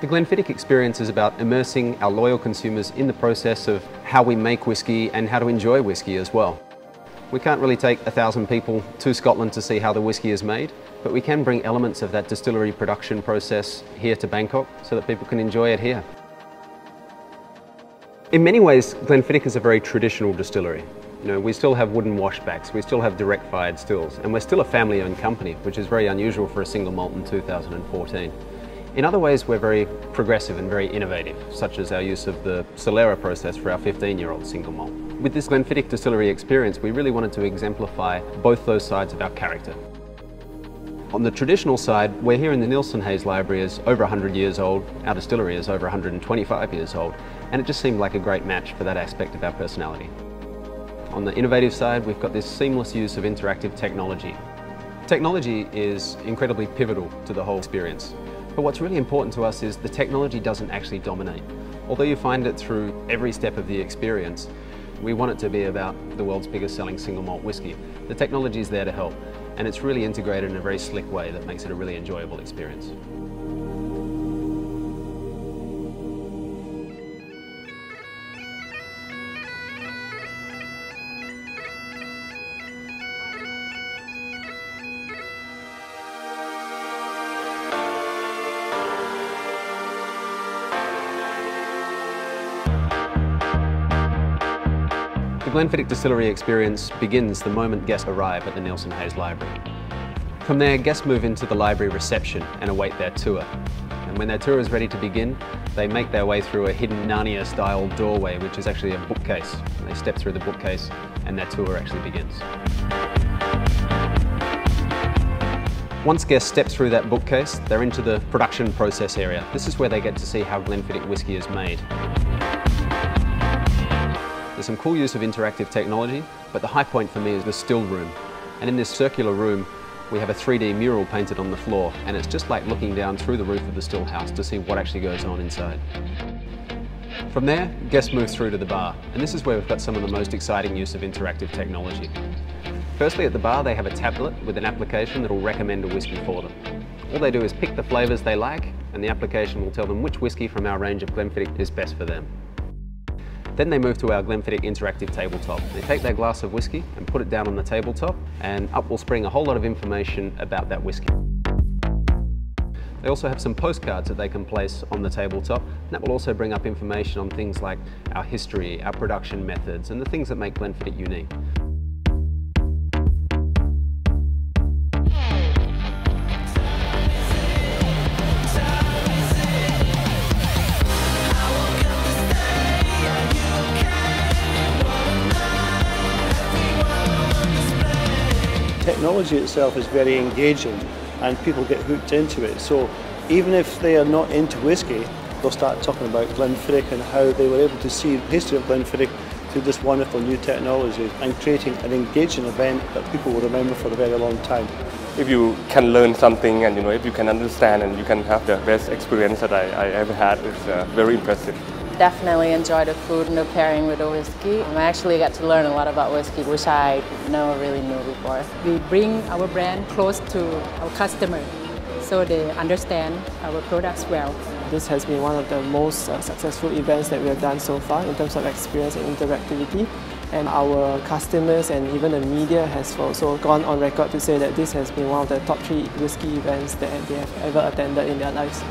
The Glenfiddich experience is about immersing our loyal consumers in the process of how we make whisky and how to enjoy whisky as well. We can't really take 1,000 people to Scotland to see how the whisky is made, but we can bring elements of that distillery production process here to Bangkok so that people can enjoy it here. In many ways, Glenfiddich is a very traditional distillery. We still have wooden washbacks, we still have direct fired stills, and we're still a family-owned company, which is very unusual for a single malt in 2014. In other ways, we're very progressive and very innovative, such as our use of the Solera process for our 15-year-old single malt. With this Glenfiddich distillery experience, we really wanted to exemplify both those sides of our character. On the traditional side, we're here in the Nielsen Hayes Library is over 100 years old, our distillery is over 125 years old, and it just seemed like a great match for that aspect of our personality. On the innovative side, we've got this seamless use of interactive technology. Technology is incredibly pivotal to the whole experience. But what's really important to us is the technology doesn't actually dominate. Although you find it through every step of the experience, we want it to be about the world's biggest selling single malt whisky. The technology is there to help, and it's really integrated in a very slick way that makes it a really enjoyable experience. The Glenfiddich distillery experience begins the moment guests arrive at the Nielsen Hayes Library. From there, guests move into the library reception and await their tour. And when their tour is ready to begin, they make their way through a hidden Narnia-style doorway, which is actually a bookcase. They step through the bookcase and their tour actually begins. Once guests step through that bookcase, they're into the production process area. This is where they get to see how Glenfiddich whisky is made. There's some cool use of interactive technology, but the high point for me is the still room. And in this circular room, we have a 3D mural painted on the floor, and it's just like looking down through the roof of the still house to see what actually goes on inside. From there, guests move through to the bar, and this is where we've got some of the most exciting use of interactive technology. Firstly, at the bar, they have a tablet with an application that will recommend a whisky for them. All they do is pick the flavours they like, and the application will tell them which whisky from our range of Glenfiddich is best for them. Then they move to our Glenfiddich interactive tabletop. They take their glass of whisky and put it down on the tabletop, and up will spring a whole lot of information about that whisky. They also have some postcards that they can place on the tabletop, and that will also bring up information on things like our history, our production methods, and the things that make Glenfiddich unique. Technology itself is very engaging and people get hooked into it. So even if they are not into whisky, they'll start talking about Glenfiddich and how they were able to see the history of Glenfiddich through this wonderful new technology and creating an engaging event that people will remember for a very long time. If you can learn something and if you can understand and you can have the best experience that I ever had, it's very impressive. Definitely enjoy the food and the pairing with the whiskey. I actually got to learn a lot about whiskey, which I never really knew before. We bring our brand close to our customer so they understand our products well. This has been one of the most successful events that we have done so far in terms of experience and interactivity. And our customers and even the media has also gone on record to say that this has been one of the top 3 whiskey events that they have ever attended in their lives.